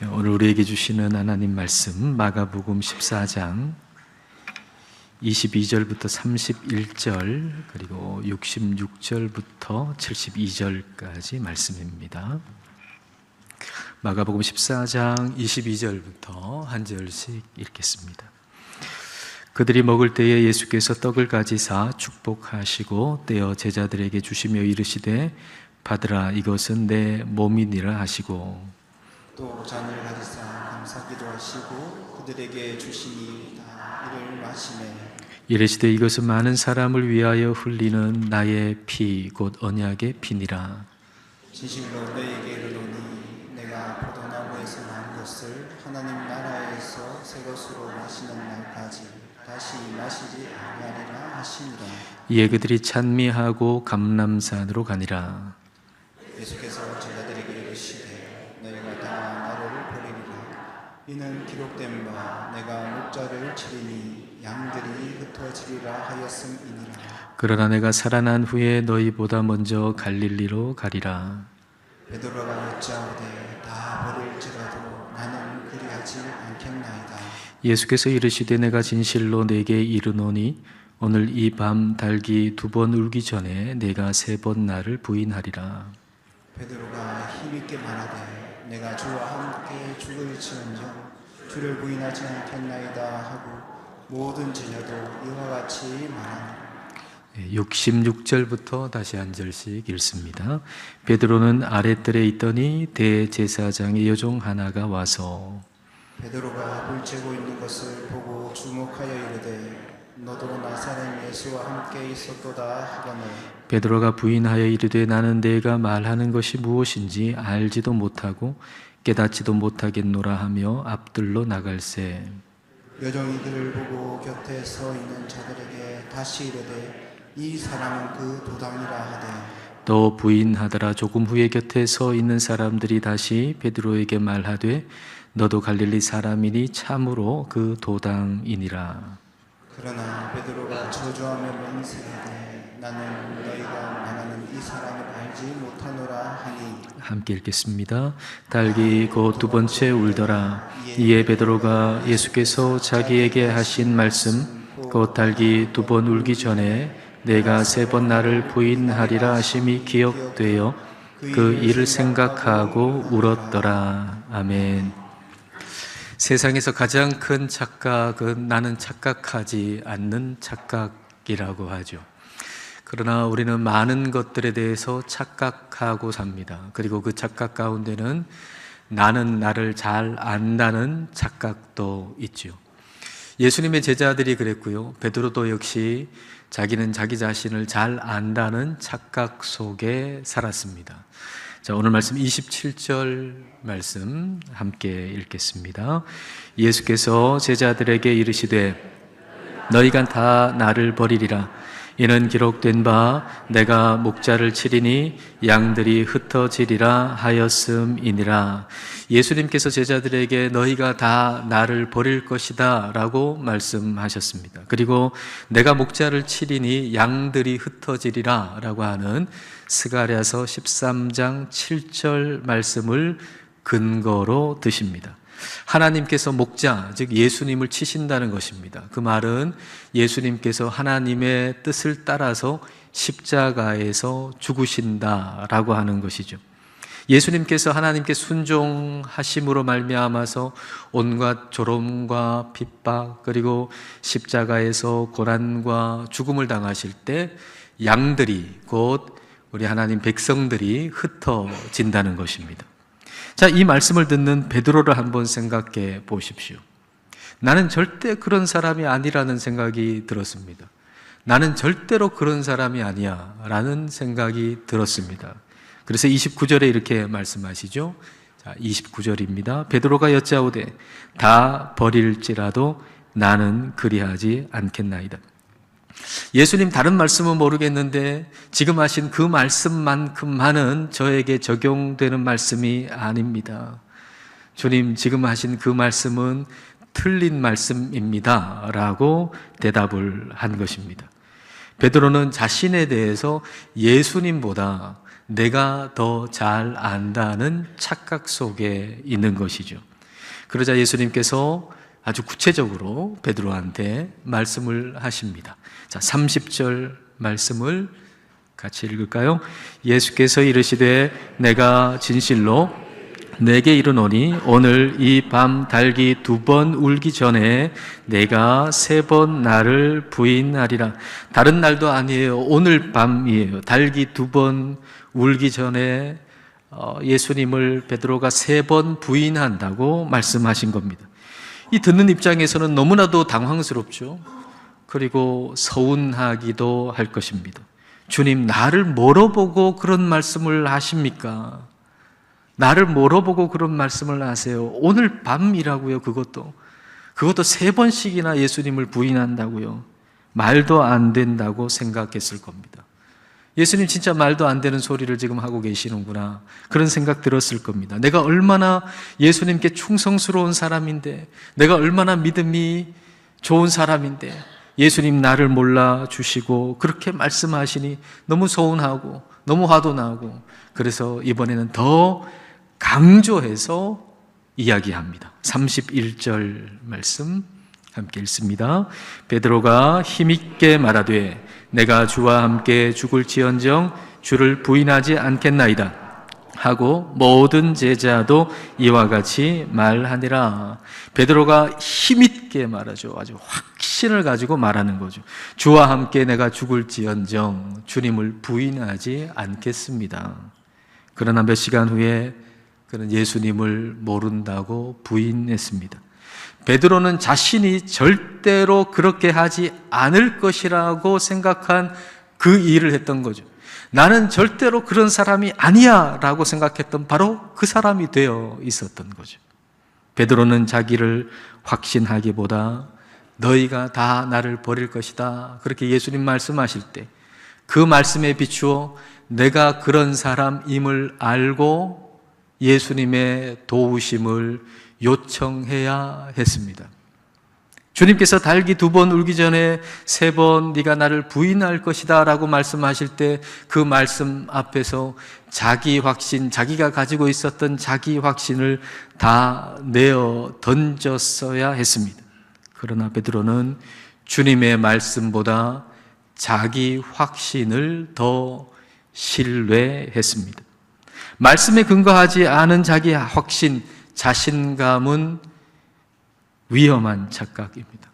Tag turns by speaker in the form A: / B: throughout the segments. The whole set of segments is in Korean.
A: 오늘 우리에게 주시는 하나님 말씀 마가복음 14장 22절부터 31절 그리고 66절부터 72절까지 말씀입니다. 마가복음 14장 22절부터 한 절씩 읽겠습니다. 그들이 먹을 때에 예수께서 떡을 가지사 축복하시고 떼어 제자들에게 주시며 이르시되 받으라, 이것은 내 몸이니라 하시고
B: 또 잔을 가지사 감사기도 하시고 그들에게 주시니이다. 이를 마시매
A: 이르시되 이것은 많은 사람을 위하여 흘리는 나의 피 곧 언약의 피니라.
B: 진실로 너희에게 이르노니 내가 포도나무에서 난 것을 하나님 나라에서 새 것으로 마시는 날까지 다시 마시지 아니하리라 하시니라.
A: 이에 그들이 찬미하고 감람산으로 가니라.
B: 예수께서 제자들에게 이르시되 너희가 다 나를 버리리라. 이는 기록된 바 내가 목자를 치리니 양들이 흩어지리라 하였음이니라.
A: 그러나 내가 살아난 후에 너희보다 먼저 갈릴리로 가리라.
B: 베드로가 여짜오되 다 버릴지라도 나는 그리하지 않겠나이다.
A: 예수께서 이르시되 내가 진실로 내게 이르노니 오늘 이 밤 달기 2번 울기 전에 내가 3번 나를 부인하리라.
B: 베드로가 힘있게 말하되 내가 주와 함께 죽을지언정 주를 부인하지 않겠나이다 하고 모든 제자도 이와 같이 말하니라.
A: 66절부터 다시 한 절씩 읽습니다. 베드로는 아랫뜰에 있더니 대제사장의 여종 하나가 와서
B: 베드로가 불 쬐고 있는 것을 보고 주목하여 이르되 너도 나사렛 예수와 함께 있었도다 하거늘
A: 베드로가 부인하여 이르되 나는 네가 말하는 것이 무엇인지 알지도 못하고 깨닫지도 못하겠노라 하며 앞들로 나갈새.
B: 여종이 그를 보고 곁에 서 있는 자들에게 다시 이르되 이 사람은 그 도당이라 하되
A: 또 부인하더라. 조금 후에 곁에 서 있는 사람들이 다시 베드로에게 말하되 너도 갈릴리 사람이니 참으로 그 도당이니라.
B: 그러나 베드로가 저주하며 맹세하되 나는 너희가 말하는 이 사람을 알지 못하노라 하니
A: 함께 읽겠습니다. 달기 곧 2번째 울더라. 이에 베드로가 예수께서 자기에게 하신 말씀 곧 달기 2번 울기 전에 내가 3번 나를 부인하리라 하심이 기억되어 그 일을 생각하고 울었더라. 아멘. 세상에서 가장 큰 착각은 나는 착각하지 않는 착각이라고 하죠. 그러나 우리는 많은 것들에 대해서 착각하고 삽니다. 그리고 그 착각 가운데는 나는 나를 잘 안다는 착각도 있죠. 예수님의 제자들이 그랬고요. 베드로도 역시 자기는 자기 자신을 잘 안다는 착각 속에 살았습니다. 자, 오늘 말씀 27절 말씀 함께 읽겠습니다. 예수께서 제자들에게 이르시되 너희가 다 나를 버리리라. 이는 기록된 바 내가 목자를 치리니 양들이 흩어지리라 하였음이니라. 예수님께서 제자들에게 너희가 다 나를 버릴 것이다 라고 말씀하셨습니다. 그리고 내가 목자를 치리니 양들이 흩어지리라 라고 하는 스가랴서 13장 7절 말씀을 근거로 드십니다. 하나님께서 목자, 즉 예수님을 치신다는 것입니다. 그 말은 예수님께서 하나님의 뜻을 따라서 십자가에서 죽으신다라고 하는 것이죠. 예수님께서 하나님께 순종하심으로 말미암아서 온갖 조롱과 핍박 그리고 십자가에서 고난과 죽음을 당하실 때 양들이 곧 우리 하나님 백성들이 흩어진다는 것입니다. 자, 이 말씀을 듣는 베드로를 한번 생각해 보십시오. 나는 절대 그런 사람이 아니라는 생각이 들었습니다. 나는 절대로 그런 사람이 아니야 라는 생각이 들었습니다. 그래서 29절에 이렇게 말씀하시죠. 자, 29절입니다. 베드로가 여짜오되 다 버릴지라도 나는 그리하지 않겠나이다. 예수님 다른 말씀은 모르겠는데 지금 하신 그 말씀만큼만은 저에게 적용되는 말씀이 아닙니다. 주님, 지금 하신 그 말씀은 틀린 말씀입니다 라고 대답을 한 것입니다. 베드로는 자신에 대해서 예수님보다 내가 더 잘 안다는 착각 속에 있는 것이죠. 그러자 예수님께서 아주 구체적으로 베드로한테 말씀을 하십니다. 자, 30절 말씀을 같이 읽을까요? 예수께서 이르시되 내가 진실로 내게 이르노니 오늘 이 밤 닭이 2번 울기 전에 내가 3번 나를 부인하리라. 다른 날도 아니에요. 오늘 밤이에요. 닭이 2번 울기 전에 예수님을 베드로가 3번 부인한다고 말씀하신 겁니다. 이 듣는 입장에서는 너무나도 당황스럽죠. 그리고 서운하기도 할 것입니다. 주님, 나를 뭐로 보고 그런 말씀을 하십니까? 나를 뭐로 보고 그런 말씀을 하세요? 오늘 밤이라고요. 그것도 3번씩이나 예수님을 부인한다고요. 말도 안 된다고 생각했을 겁니다. 예수님 진짜 말도 안 되는 소리를 지금 하고 계시는구나, 그런 생각 들었을 겁니다. 내가 얼마나 예수님께 충성스러운 사람인데, 내가 얼마나 믿음이 좋은 사람인데 예수님 나를 몰라주시고 그렇게 말씀하시니 너무 서운하고 너무 화도 나고, 그래서 이번에는 더 강조해서 이야기합니다. 31절 말씀 함께 읽습니다. 베드로가 힘있게 말하되 내가 주와 함께 죽을지언정 주를 부인하지 않겠나이다 하고 모든 제자도 이와 같이 말하니라. 베드로가 힘있게 말하죠. 아주 확신을 가지고 말하는 거죠. 주와 함께 내가 죽을지언정 주님을 부인하지 않겠습니다. 그러나 몇 시간 후에 그는 예수님을 모른다고 부인했습니다. 베드로는 자신이 절대로 그렇게 하지 않을 것이라고 생각한 그 일을 했던 거죠. 나는 절대로 그런 사람이 아니야 라고 생각했던 바로 그 사람이 되어 있었던 거죠. 베드로는 자기를 확신하기보다 너희가 다 나를 버릴 것이다, 그렇게 예수님 말씀하실 때 그 말씀에 비추어 내가 그런 사람임을 알고 예수님의 도우심을 요청해야 했습니다. 주님께서 닭이 2번 울기 전에 3번 네가 나를 부인할 것이다 라고 말씀하실 때 그 말씀 앞에서 자기 확신, 자기가 가지고 있었던 자기 확신을 다 내어 던졌어야 했습니다. 그러나 베드로는 주님의 말씀보다 자기 확신을 더 신뢰했습니다. 말씀에 근거하지 않은 자기 확신, 자신감은 위험한 착각입니다.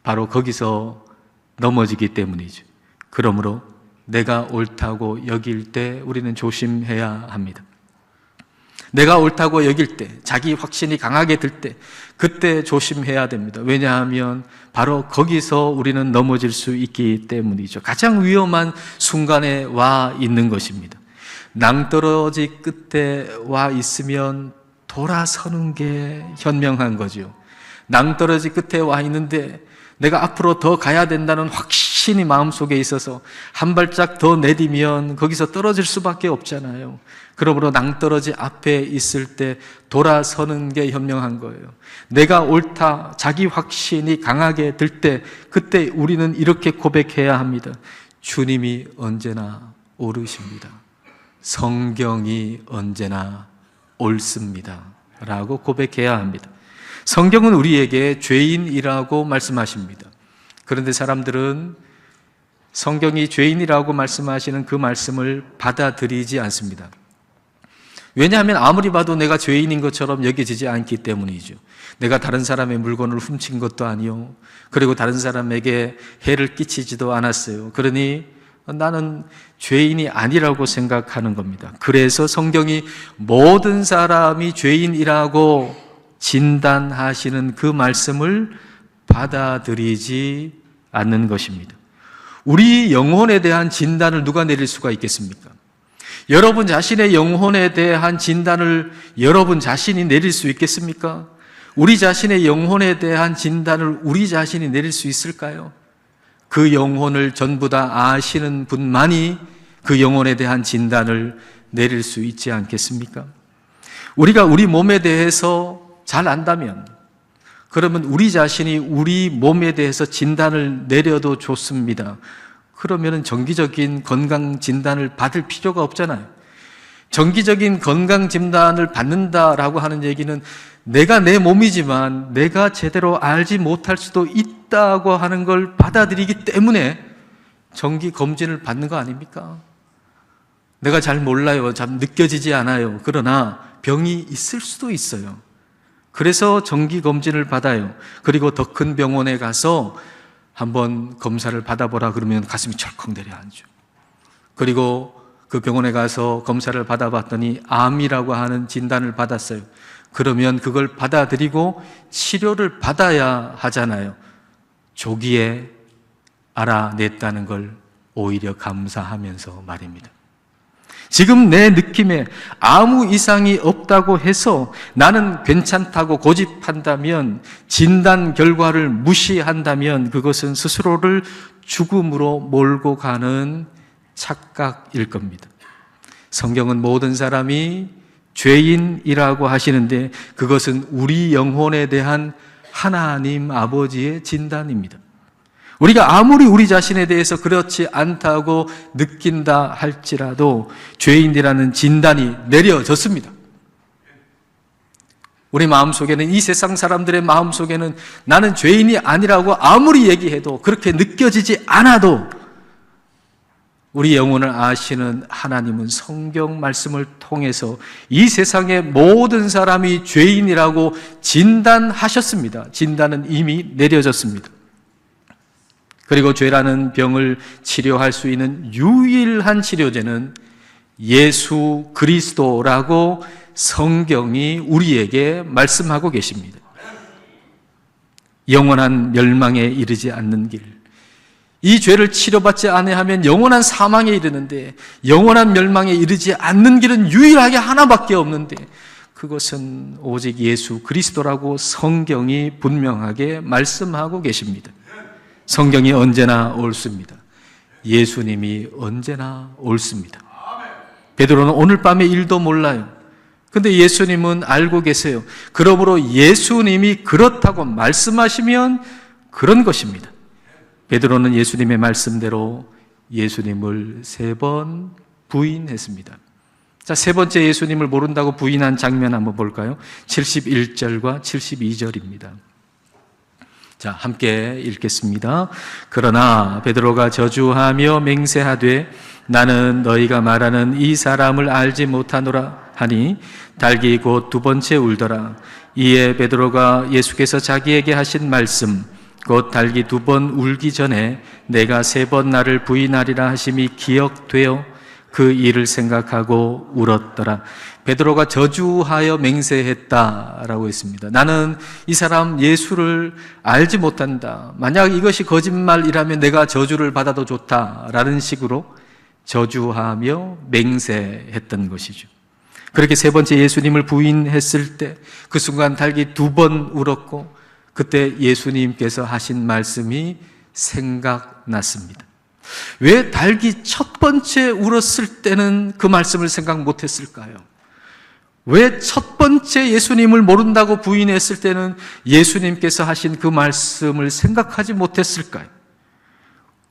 A: 바로 거기서 넘어지기 때문이죠. 그러므로 내가 옳다고 여길 때 우리는 조심해야 합니다. 내가 옳다고 여길 때, 자기 확신이 강하게 들 때, 그때 조심해야 됩니다. 왜냐하면 바로 거기서 우리는 넘어질 수 있기 때문이죠. 가장 위험한 순간에 와 있는 것입니다. 낭떠러지 끝에 와 있으면 돌아서는 게 현명한 거죠. 낭떠러지 끝에 와 있는데 내가 앞으로 더 가야 된다는 확신이 마음속에 있어서 한 발짝 더 내디면 거기서 떨어질 수밖에 없잖아요. 그러므로 낭떠러지 앞에 있을 때 돌아서는 게 현명한 거예요. 내가 옳다, 자기 확신이 강하게 들 때, 그때 우리는 이렇게 고백해야 합니다. 주님이 언제나 옳으십니다. 성경이 언제나 옳습니다 라고 고백해야 합니다. 성경은 우리에게 죄인이라고 말씀하십니다. 그런데 사람들은 성경이 죄인이라고 말씀하시는 그 말씀을 받아들이지 않습니다. 왜냐하면 아무리 봐도 내가 죄인인 것처럼 여겨지지 않기 때문이죠. 내가 다른 사람의 물건을 훔친 것도 아니요, 그리고 다른 사람에게 해를 끼치지도 않았어요. 그러니 나는 죄인이 아니라고 생각하는 겁니다. 그래서 성경이 모든 사람이 죄인이라고 진단하시는 그 말씀을 받아들이지 않는 것입니다. 우리 영혼에 대한 진단을 누가 내릴 수가 있겠습니까? 여러분 자신의 영혼에 대한 진단을 여러분 자신이 내릴 수 있겠습니까? 우리 자신의 영혼에 대한 진단을 우리 자신이 내릴 수 있을까요? 그 영혼을 전부 다 아시는 분만이 그 영혼에 대한 진단을 내릴 수 있지 않겠습니까? 우리가 우리 몸에 대해서 잘 안다면, 그러면 우리 자신이 우리 몸에 대해서 진단을 내려도 좋습니다. 그러면은 정기적인 건강 진단을 받을 필요가 없잖아요. 정기적인 건강 진단을 받는다라고 하는 얘기는 내가 내 몸이지만 내가 제대로 알지 못할 수도 있다고 하는 걸 받아들이기 때문에 정기 검진을 받는 거 아닙니까? 내가 잘 몰라요. 잘 느껴지지 않아요. 그러나 병이 있을 수도 있어요. 그래서 정기 검진을 받아요. 그리고 더 큰 병원에 가서 한번 검사를 받아보라 그러면 가슴이 철컥 내려앉죠. 그리고 그 병원에 가서 검사를 받아봤더니 암이라고 하는 진단을 받았어요. 그러면 그걸 받아들이고 치료를 받아야 하잖아요. 조기에 알아냈다는 걸 오히려 감사하면서 말입니다. 지금 내 느낌에 아무 이상이 없다고 해서 나는 괜찮다고 고집한다면, 진단 결과를 무시한다면 그것은 스스로를 죽음으로 몰고 가는 착각일 겁니다. 성경은 모든 사람이 죄인이라고 하시는데 그것은 우리 영혼에 대한 하나님 아버지의 진단입니다. 우리가 아무리 우리 자신에 대해서 그렇지 않다고 느낀다 할지라도 죄인이라는 진단이 내려졌습니다. 우리 마음속에는, 이 세상 사람들의 마음속에는 나는 죄인이 아니라고 아무리 얘기해도, 그렇게 느껴지지 않아도 우리 영혼을 아시는 하나님은 성경 말씀을 통해서 이 세상의 모든 사람이 죄인이라고 진단하셨습니다. 진단은 이미 내려졌습니다. 그리고 죄라는 병을 치료할 수 있는 유일한 치료제는 예수 그리스도라고 성경이 우리에게 말씀하고 계십니다. 영원한 멸망에 이르지 않는 길, 이 죄를 치료받지 아니하면 영원한 사망에 이르는데, 영원한 멸망에 이르지 않는 길은 유일하게 하나밖에 없는데 그것은 오직 예수 그리스도라고 성경이 분명하게 말씀하고 계십니다. 성경이 언제나 옳습니다. 예수님이 언제나 옳습니다. 베드로는 오늘 밤의 일도 몰라요. 근데 예수님은 알고 계세요. 그러므로 예수님이 그렇다고 말씀하시면 그런 것입니다. 베드로는 예수님의 말씀대로 예수님을 3번 부인했습니다. 자, 3번째 예수님을 모른다고 부인한 장면 한번 볼까요? 71절과 72절입니다. 자, 함께 읽겠습니다. 그러나 베드로가 저주하며 맹세하되 나는 너희가 말하는 이 사람을 알지 못하노라 하니 닭이 곧 2번째 울더라. 이에 베드로가 예수께서 자기에게 하신 말씀, 곧 닭이 2번 울기 전에 내가 3번 나를 부인하리라 하심이 기억되어 그 일을 생각하고 울었더라. 베드로가 저주하여 맹세했다라고 했습니다. 나는 이 사람 예수를 알지 못한다. 만약 이것이 거짓말이라면 내가 저주를 받아도 좋다라는 식으로 저주하며 맹세했던 것이죠. 그렇게 3번째 예수님을 부인했을 때 그 순간 닭이 2번 울었고, 그때 예수님께서 하신 말씀이 생각났습니다. 왜 닭이 첫 번째 울었을 때는 그 말씀을 생각 못했을까요? 왜 첫 번째 예수님을 모른다고 부인했을 때는 예수님께서 하신 그 말씀을 생각하지 못했을까요?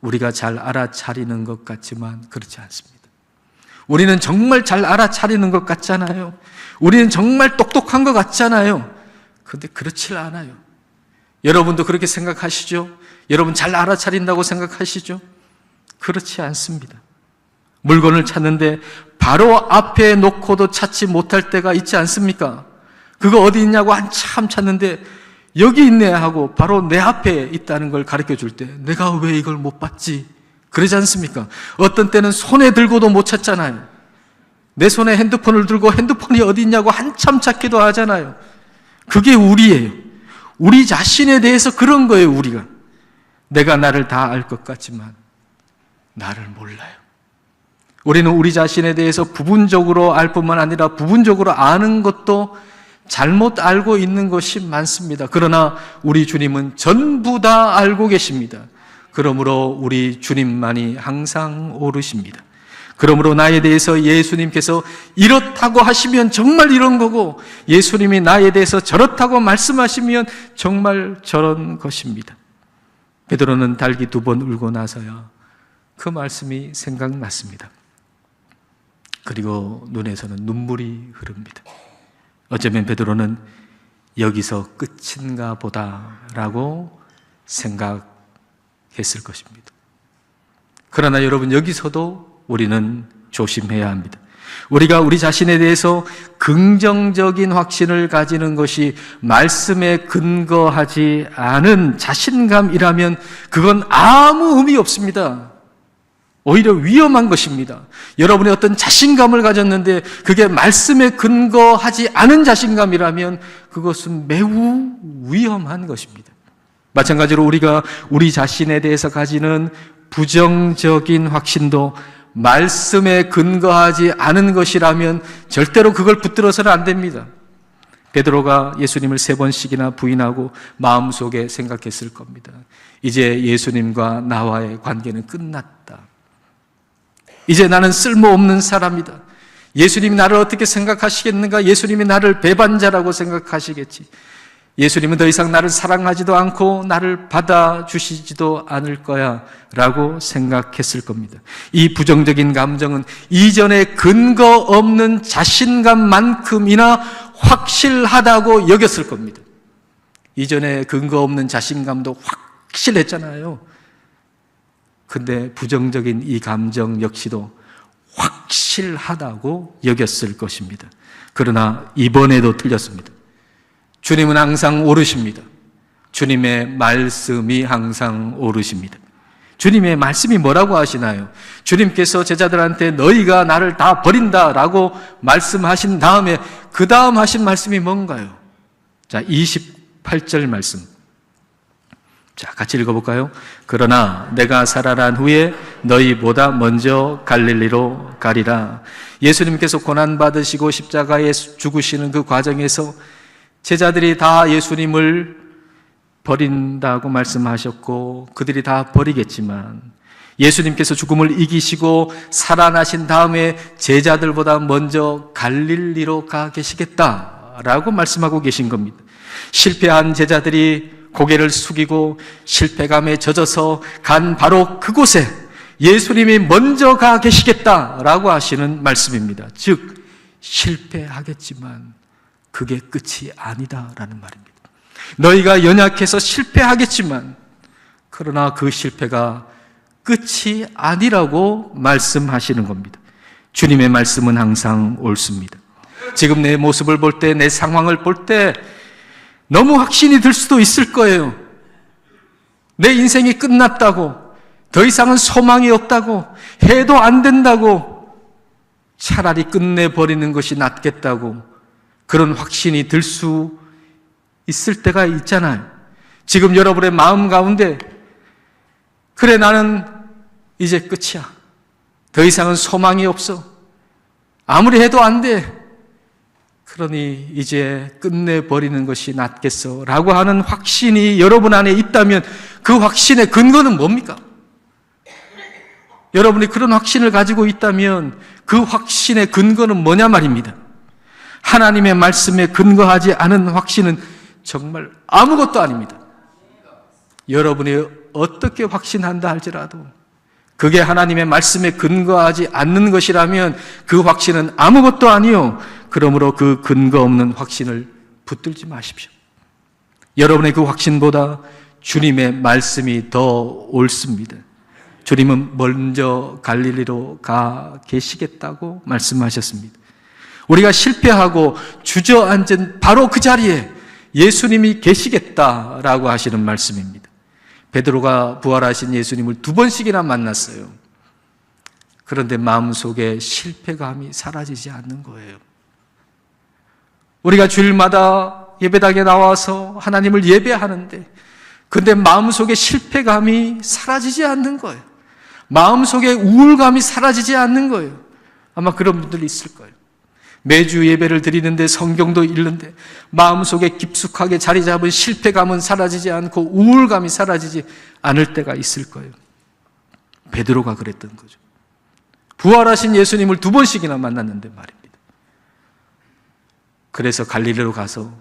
A: 우리가 잘 알아차리는 것 같지만 그렇지 않습니다. 우리는 정말 잘 알아차리는 것 같잖아요. 우리는 정말 똑똑한 것 같잖아요. 그런데 그렇지 않아요. 여러분도 그렇게 생각하시죠? 여러분 잘 알아차린다고 생각하시죠? 그렇지 않습니다. 물건을 찾는데 바로 앞에 놓고도 찾지 못할 때가 있지 않습니까? 그거 어디 있냐고 한참 찾는데 여기 있네 하고 바로 내 앞에 있다는 걸 가르쳐 줄 때 내가 왜 이걸 못 봤지? 그러지 않습니까? 어떤 때는 손에 들고도 못 찾잖아요. 내 손에 핸드폰을 들고 핸드폰이 어디 있냐고 한참 찾기도 하잖아요. 그게 우리예요. 우리 자신에 대해서 그런 거예요. 우리가 내가 나를 다 알 것 같지만 나를 몰라요. 우리는 우리 자신에 대해서 부분적으로 알 뿐만 아니라 부분적으로 아는 것도 잘못 알고 있는 것이 많습니다. 그러나 우리 주님은 전부 다 알고 계십니다. 그러므로 우리 주님만이 항상 옳으십니다. 그러므로 나에 대해서 예수님께서 이렇다고 하시면 정말 이런 거고, 예수님이 나에 대해서 저렇다고 말씀하시면 정말 저런 것입니다. 베드로는 닭이 2번 울고 나서야 그 말씀이 생각났습니다. 그리고 눈에서는 눈물이 흐릅니다. 어쩌면 베드로는 여기서 끝인가 보다라고 생각했을 것입니다. 그러나 여러분, 여기서도 우리는 조심해야 합니다. 우리가 우리 자신에 대해서 긍정적인 확신을 가지는 것이 말씀에 근거하지 않은 자신감이라면 그건 아무 의미 없습니다. 오히려 위험한 것입니다. 여러분이 어떤 자신감을 가졌는데 그게 말씀에 근거하지 않은 자신감이라면 그것은 매우 위험한 것입니다. 마찬가지로 우리가 우리 자신에 대해서 가지는 부정적인 확신도 말씀에 근거하지 않은 것이라면 절대로 그걸 붙들어서는 안 됩니다. 베드로가 예수님을 3번씩이나 부인하고 마음속에 생각했을 겁니다. 이제 예수님과 나와의 관계는 끝났다. 이제 나는 쓸모없는 사람이다. 예수님이 나를 어떻게 생각하시겠는가? 예수님이 나를 배반자라고 생각하시겠지. 예수님은 더 이상 나를 사랑하지도 않고 나를 받아주시지도 않을 거야 라고 생각했을 겁니다. 이 부정적인 감정은 이전에 근거 없는 자신감만큼이나 확실하다고 여겼을 겁니다. 이전에 근거 없는 자신감도 확실했잖아요. 근데 부정적인 이 감정 역시도 확실하다고 여겼을 것입니다. 그러나 이번에도 틀렸습니다. 주님은 항상 오르십니다. 주님의 말씀이 항상 오르십니다. 주님의 말씀이 뭐라고 하시나요? 주님께서 제자들한테 너희가 나를 다 버린다라고 말씀하신 다음에 그 다음 하신 말씀이 뭔가요? 자, 28절 말씀. 자, 같이 읽어볼까요? 그러나 내가 살아난 후에 너희보다 먼저 갈릴리로 가리라. 예수님께서 고난받으시고 십자가에 죽으시는 그 과정에서 제자들이 다 예수님을 버린다고 말씀하셨고 그들이 다 버리겠지만 예수님께서 죽음을 이기시고 살아나신 다음에 제자들보다 먼저 갈릴리로 가 계시겠다라고 말씀하고 계신 겁니다. 실패한 제자들이 고개를 숙이고 실패감에 젖어서 간 바로 그곳에 예수님이 먼저 가 계시겠다라고 하시는 말씀입니다. 즉 실패하겠지만 그게 끝이 아니다라는 말입니다. 너희가 연약해서 실패하겠지만 그러나 그 실패가 끝이 아니라고 말씀하시는 겁니다. 주님의 말씀은 항상 옳습니다. 지금 내 모습을 볼 때, 내 상황을 볼 때 너무 확신이 들 수도 있을 거예요. 내 인생이 끝났다고, 더 이상은 소망이 없다고, 해도 안 된다고, 차라리 끝내버리는 것이 낫겠다고 그런 확신이 들 수 있을 때가 있잖아요. 지금 여러분의 마음 가운데 그래 나는 이제 끝이야. 더 이상은 소망이 없어. 아무리 해도 안 돼. 그러니 이제 끝내버리는 것이 낫겠어 라고 하는 확신이 여러분 안에 있다면 그 확신의 근거는 뭡니까? 여러분이 그런 확신을 가지고 있다면 그 확신의 근거는 뭐냐 말입니다. 하나님의 말씀에 근거하지 않은 확신은 정말 아무것도 아닙니다. 여러분이 어떻게 확신한다 할지라도 그게 하나님의 말씀에 근거하지 않는 것이라면 그 확신은 아무것도 아니요. 그러므로 그 근거 없는 확신을 붙들지 마십시오. 여러분의 그 확신보다 주님의 말씀이 더 옳습니다. 주님은 먼저 갈릴리로 가 계시겠다고 말씀하셨습니다. 우리가 실패하고 주저앉은 바로 그 자리에 예수님이 계시겠다라고 하시는 말씀입니다. 베드로가 부활하신 예수님을 2번씩이나 만났어요. 그런데 마음속에 실패감이 사라지지 않는 거예요. 우리가 주일마다 예배당에 나와서 하나님을 예배하는데 근데 마음속에 실패감이 사라지지 않는 거예요. 마음속에 우울감이 사라지지 않는 거예요. 아마 그런 분들이 있을 거예요. 매주 예배를 드리는데 성경도 읽는데 마음속에 깊숙하게 자리 잡은 실패감은 사라지지 않고 우울감이 사라지지 않을 때가 있을 거예요. 베드로가 그랬던 거죠. 부활하신 예수님을 2번씩이나 만났는데 말입니다. 그래서 갈릴리로 가서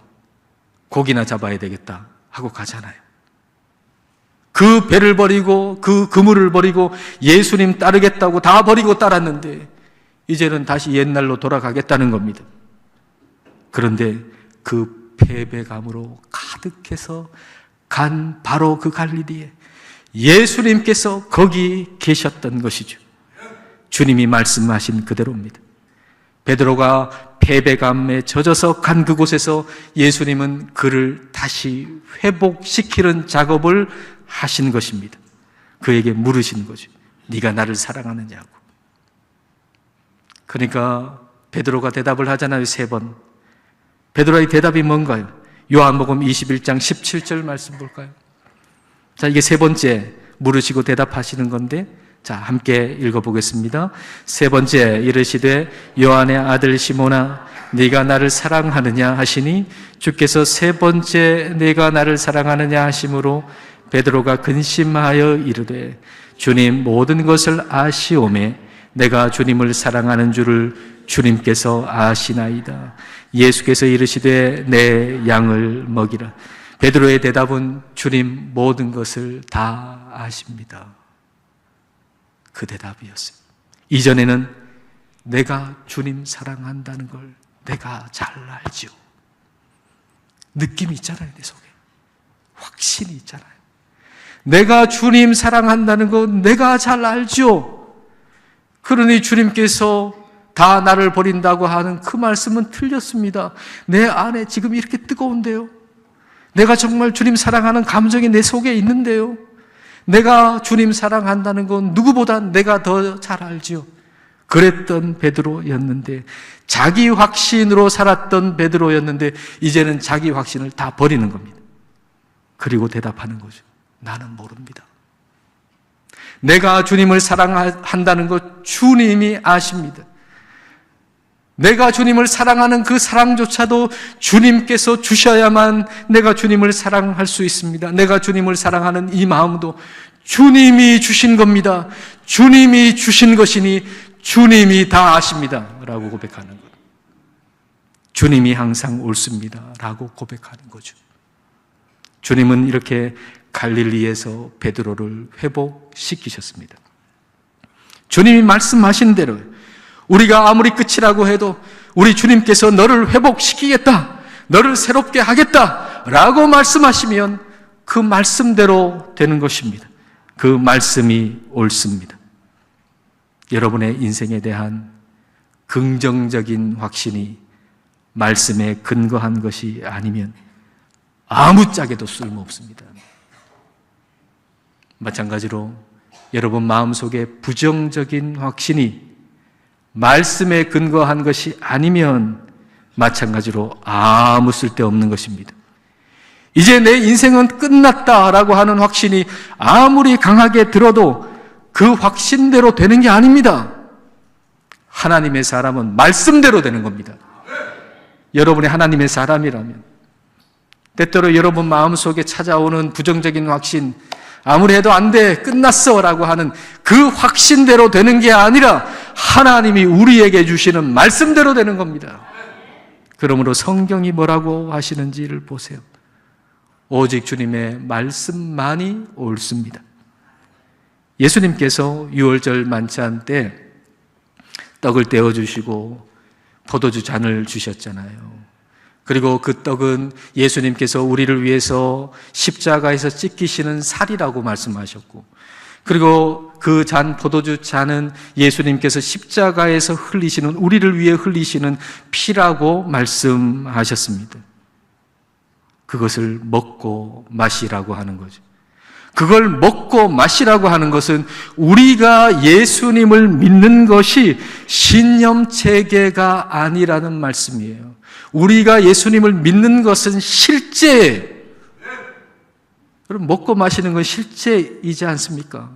A: 고기나 잡아야 되겠다 하고 가잖아요. 그 그 배를 버리고 그 그물을 버리고 예수님 따르겠다고 다 버리고 따랐는데 이제는 다시 옛날로 돌아가겠다는 겁니다. 그런데 그 패배감으로 가득해서 간 바로 그 갈릴리에 예수님께서 거기 계셨던 것이죠. 주님이 말씀하신 그대로입니다. 베드로가 패배감에 젖어서 간 그곳에서 예수님은 그를 다시 회복시키는 작업을 하신 것입니다. 그에게 물으신 거죠. 네가 나를 사랑하느냐고. 그러니까 베드로가 대답을 하잖아요. 3번. 베드로의 대답이 뭔가요? 요한복음 21장 17절 말씀 볼까요? 자, 이게 3번째 물으시고 대답하시는 건데, 자, 함께 읽어보겠습니다. 3번째 이르시되 요한의 아들 시몬아 네가 나를 사랑하느냐 하시니 주께서 3번째 내가 나를 사랑하느냐 하심으로 베드로가 근심하여 이르되 주님 모든 것을 아시오매 내가 주님을 사랑하는 줄을 주님께서 아시나이다. 예수께서 이르시되 내 양을 먹이라. 베드로의 대답은 주님 모든 것을 다 아십니다. 그 대답이었어요. 이전에는 내가 주님 사랑한다는 걸 내가 잘 알지요. 느낌이 있잖아요, 내 속에. 확신이 있잖아요. 내가 주님 사랑한다는 거 내가 잘 알죠. 그러니 주님께서 다 나를 버린다고 하는 그 말씀은 틀렸습니다. 내 안에 지금 이렇게 뜨거운데요. 내가 정말 주님 사랑하는 감정이 내 속에 있는데요. 내가 주님 사랑한다는 건 누구보다 내가 더 잘 알지요. 그랬던 베드로였는데, 자기 확신으로 살았던 베드로였는데 이제는 자기 확신을 다 버리는 겁니다. 그리고 대답하는 거죠. 나는 모릅니다. 내가 주님을 사랑한다는 것 주님이 아십니다. 내가 주님을 사랑하는 그 사랑조차도 주님께서 주셔야만 내가 주님을 사랑할 수 있습니다. 내가 주님을 사랑하는 이 마음도 주님이 주신 겁니다. 주님이 주신 것이니 주님이 다 아십니다. 라고 고백하는 것. 주님이 항상 옳습니다. 라고 고백하는 거죠. 주님은 이렇게 갈릴리에서 베드로를 회복시키셨습니다. 주님이 말씀하신 대로 우리가 아무리 끝이라고 해도 우리 주님께서 너를 회복시키겠다, 너를 새롭게 하겠다 라고 말씀하시면 그 말씀대로 되는 것입니다. 그 말씀이 옳습니다. 여러분의 인생에 대한 긍정적인 확신이 말씀에 근거한 것이 아니면 아무짝에도 쓸모없습니다. 마찬가지로 여러분 마음속에 부정적인 확신이 말씀에 근거한 것이 아니면 마찬가지로 아무 쓸데없는 것입니다. 이제 내 인생은 끝났다라고 하는 확신이 아무리 강하게 들어도 그 확신대로 되는 게 아닙니다. 하나님의 사람은 말씀대로 되는 겁니다. 여러분이 하나님의 사람이라면 때때로 여러분 마음속에 찾아오는 부정적인 확신, 아무리 해도 안 돼, 끝났어 라고 하는 그 확신대로 되는 게 아니라 하나님이 우리에게 주시는 말씀대로 되는 겁니다. 그러므로 성경이 뭐라고 하시는지를 보세요. 오직 주님의 말씀만이 옳습니다. 예수님께서 유월절 만찬 때 떡을 떼어주시고 포도주 잔을 주셨잖아요. 그리고 그 떡은 예수님께서 우리를 위해서 십자가에서 찢기시는 살이라고 말씀하셨고, 그리고 그 잔, 포도주 잔은 예수님께서 십자가에서 흘리시는, 우리를 위해 흘리시는 피라고 말씀하셨습니다. 그것을 먹고 마시라고 하는 거죠. 그걸 먹고 마시라고 하는 것은 우리가 예수님을 믿는 것이 신념체계가 아니라는 말씀이에요. 우리가 예수님을 믿는 것은 실제예요. 그럼 먹고 마시는 건 실제이지 않습니까?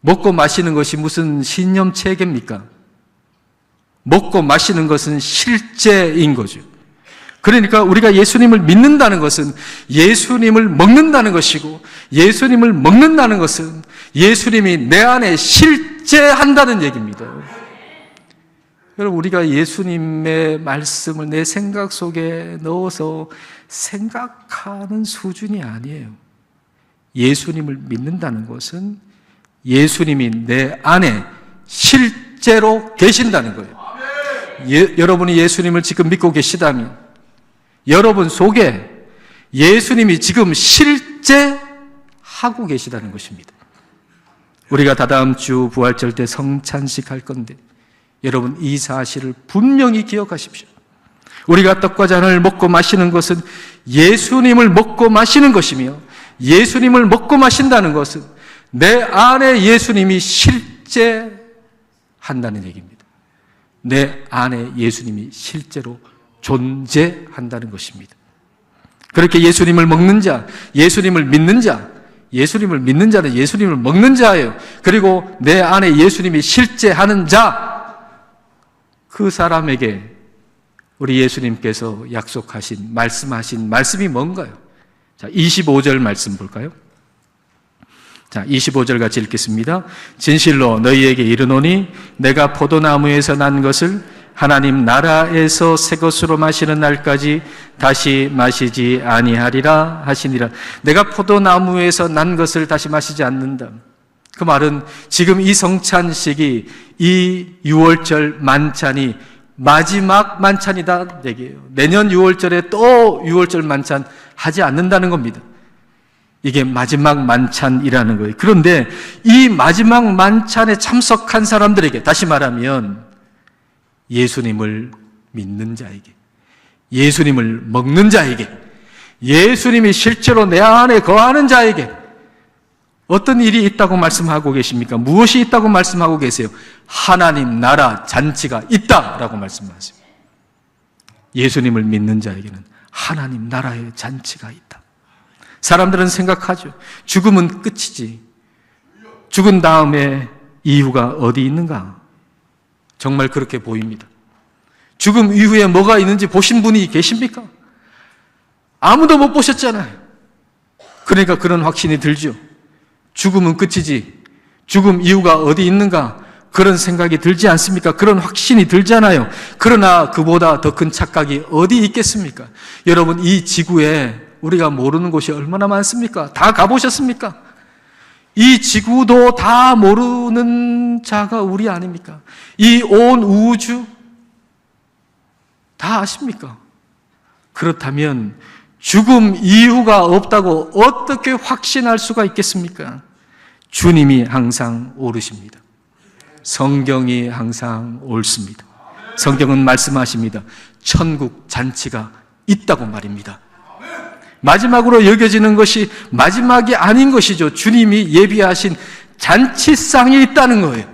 A: 먹고 마시는 것이 무슨 신념체계입니까? 먹고 마시는 것은 실제인 거죠. 그러니까 우리가 예수님을 믿는다는 것은 예수님을 먹는다는 것이고, 예수님을 먹는다는 것은 예수님이 내 안에 실제한다는 얘기입니다. 여러분, 우리가 예수님의 말씀을 내 생각 속에 넣어서 생각하는 수준이 아니에요. 예수님을 믿는다는 것은 예수님이 내 안에 실제로 계신다는 거예요. 여러분이 예수님을 지금 믿고 계시다면 여러분 속에 예수님이 지금 실제 하고 계시다는 것입니다. 우리가 다다음 주 부활절 때 성찬식 할 건데 여러분 이 사실을 분명히 기억하십시오. 우리가 떡과 잔을 먹고 마시는 것은 예수님을 먹고 마시는 것이며 예수님을 먹고 마신다는 것은 내 안에 예수님이 실제 한다는 얘기입니다. 내 안에 예수님이 실제로 존재한다는 것입니다. 그렇게 예수님을 먹는 자, 예수님을 믿는 자, 예수님을 믿는 자는 예수님을 먹는 자예요. 그리고 내 안에 예수님이 실제하는 자, 그 사람에게 우리 예수님께서 약속하신, 말씀하신 말씀이 뭔가요? 자, 25절 말씀 볼까요? 자, 25절 같이 읽겠습니다. 진실로 너희에게 이르노니 내가 포도나무에서 난 것을 하나님 나라에서 새 것으로 마시는 날까지 다시 마시지 아니하리라 하시니라. 내가 포도나무에서 난 것을 다시 마시지 않는다. 그 말은 지금 이 성찬식이, 이 6월절 만찬이 마지막 만찬이다 얘기예요. 내년 6월절에 또 6월절 만찬 하지 않는다는 겁니다. 이게 마지막 만찬이라는 거예요. 그런데 이 마지막 만찬에 참석한 사람들에게, 다시 말하면 예수님을 믿는 자에게, 예수님을 먹는 자에게, 예수님이 실제로 내 안에 거하는 자에게 어떤 일이 있다고 말씀하고 계십니까? 무엇이 있다고 말씀하고 계세요? 하나님 나라 잔치가 있다라고 말씀하세요. 예수님을 믿는 자에게는 하나님 나라의 잔치가 있다. 사람들은 생각하죠. 죽음은 끝이지. 죽은 다음에 이유가 어디 있는가? 정말 그렇게 보입니다. 죽음 이후에 뭐가 있는지 보신 분이 계십니까? 아무도 못 보셨잖아요. 그러니까 그런 확신이 들죠. 죽음은 끝이지. 죽음 이유가 어디 있는가? 그런 생각이 들지 않습니까? 그런 확신이 들잖아요. 그러나 그보다 더 큰 착각이 어디 있겠습니까? 여러분, 이 지구에 우리가 모르는 곳이 얼마나 많습니까? 다 가보셨습니까? 이 지구도 다 모르는 자가 우리 아닙니까? 이 온 우주 다 아십니까? 그렇다면 죽음 이유가 없다고 어떻게 확신할 수가 있겠습니까? 주님이 항상 오르십니다. 성경이 항상 옳습니다. 성경은 말씀하십니다. 천국 잔치가 있다고 말입니다. 마지막으로 여겨지는 것이 마지막이 아닌 것이죠. 주님이 예비하신 잔치상이 있다는 거예요.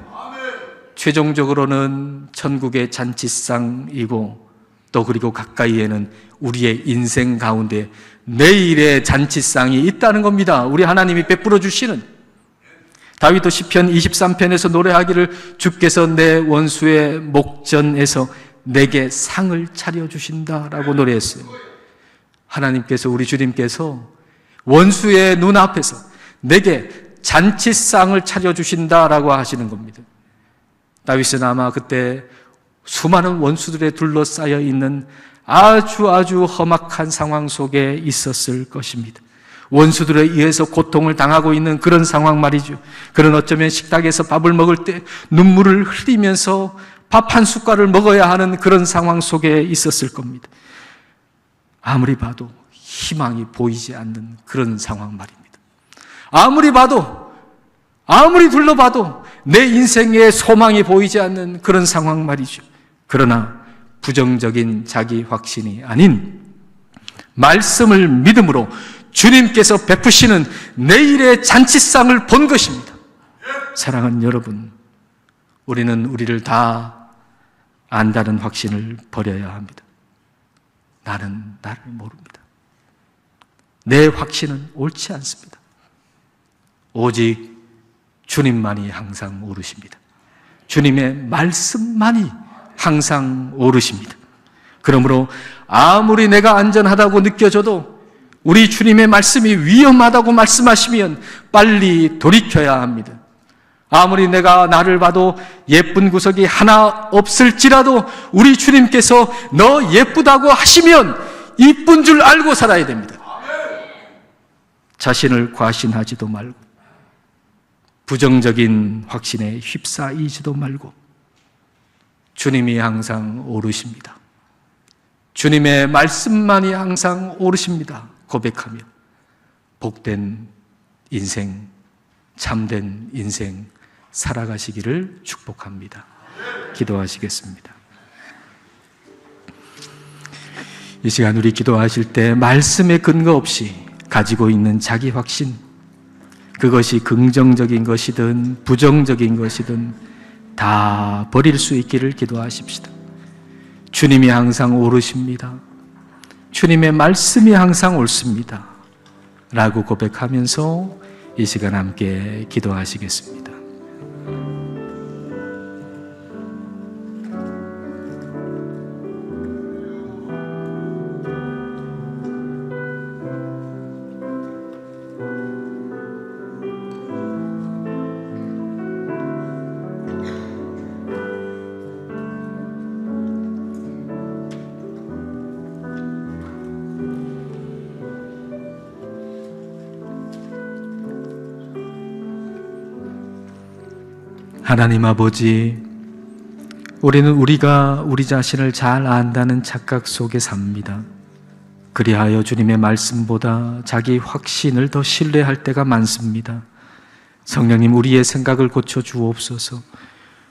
A: 최종적으로는 천국의 잔치상이고 또 그리고 가까이에는 우리의 인생 가운데 내일의 잔치상이 있다는 겁니다. 우리 하나님이 베풀어 주시는. 다윗도 시편 23편에서 노래하기를 주께서 내 원수의 목전에서 내게 상을 차려주신다라고 노래했어요. 하나님께서, 우리 주님께서 원수의 눈앞에서 내게 잔치상을 차려주신다라고 하시는 겁니다. 다윗은 아마 그때 수많은 원수들에 둘러싸여 있는 아주 험악한 상황 속에 있었을 것입니다. 원수들에 의해서 고통을 당하고 있는 그런 상황 말이죠. 그런 어쩌면 식탁에서 밥을 먹을 때 눈물을 흘리면서 밥 한 숟갈을 먹어야 하는 그런 상황 속에 있었을 겁니다. 아무리 봐도 희망이 보이지 않는 그런 상황 말입니다. 아무리 봐도, 아무리 둘러봐도 내 인생에 소망이 보이지 않는 그런 상황 말이죠. 그러나 부정적인 자기 확신이 아닌 말씀을 믿음으로 주님께서 베푸시는 내일의 잔치상을 본 것입니다. 사랑하는 여러분, 우리는 우리를 다 안다는 확신을 버려야 합니다. 나는 나를 모릅니다. 내 확신은 옳지 않습니다. 오직 주님만이 항상 오르십니다. 주님의 말씀만이 항상 오르십니다. 그러므로 아무리 내가 안전하다고 느껴져도 우리 주님의 말씀이 위험하다고 말씀하시면 빨리 돌이켜야 합니다. 아무리 내가 나를 봐도 예쁜 구석이 하나 없을지라도 우리 주님께서 너 예쁘다고 하시면 이쁜 줄 알고 살아야 됩니다. 자신을 과신하지도 말고 부정적인 확신에 휩싸이지도 말고 주님이 항상 오르십니다. 주님의 말씀만이 항상 오르십니다. 고백하며 복된 인생, 참된 인생 살아가시기를 축복합니다. 기도하시겠습니다. 이 시간 우리 기도하실 때 말씀에 근거 없이 가지고 있는 자기 확신, 그것이 긍정적인 것이든 부정적인 것이든 다 버릴 수 있기를 기도하십시다. 주님이 항상 오르십니다. 주님의 말씀이 항상 옳습니다. 라고 고백하면서 이 시간 함께 기도하시겠습니다. 하나님 아버지, 우리는 우리가 우리 자신을 잘 안다는 착각 속에 삽니다. 그리하여 주님의 말씀보다 자기 확신을 더 신뢰할 때가 많습니다. 성령님, 우리의 생각을 고쳐 주옵소서.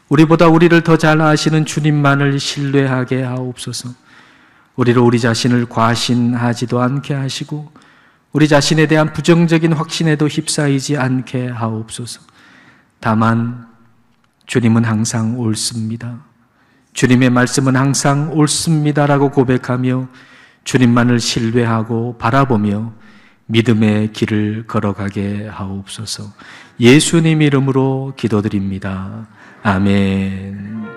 A: 우리보다 우리를 더 잘 아시는 주님만을 신뢰하게 하옵소서. 우리를 우리 자신을 과신하지도 않게 하시고 우리 자신에 대한 부정적인 확신에도 휩싸이지 않게 하옵소서. 다만 주님은 항상 옳습니다. 주님의 말씀은 항상 옳습니다라고 고백하며 주님만을 신뢰하고 바라보며 믿음의 길을 걸어가게 하옵소서. 예수님 이름으로 기도드립니다. 아멘.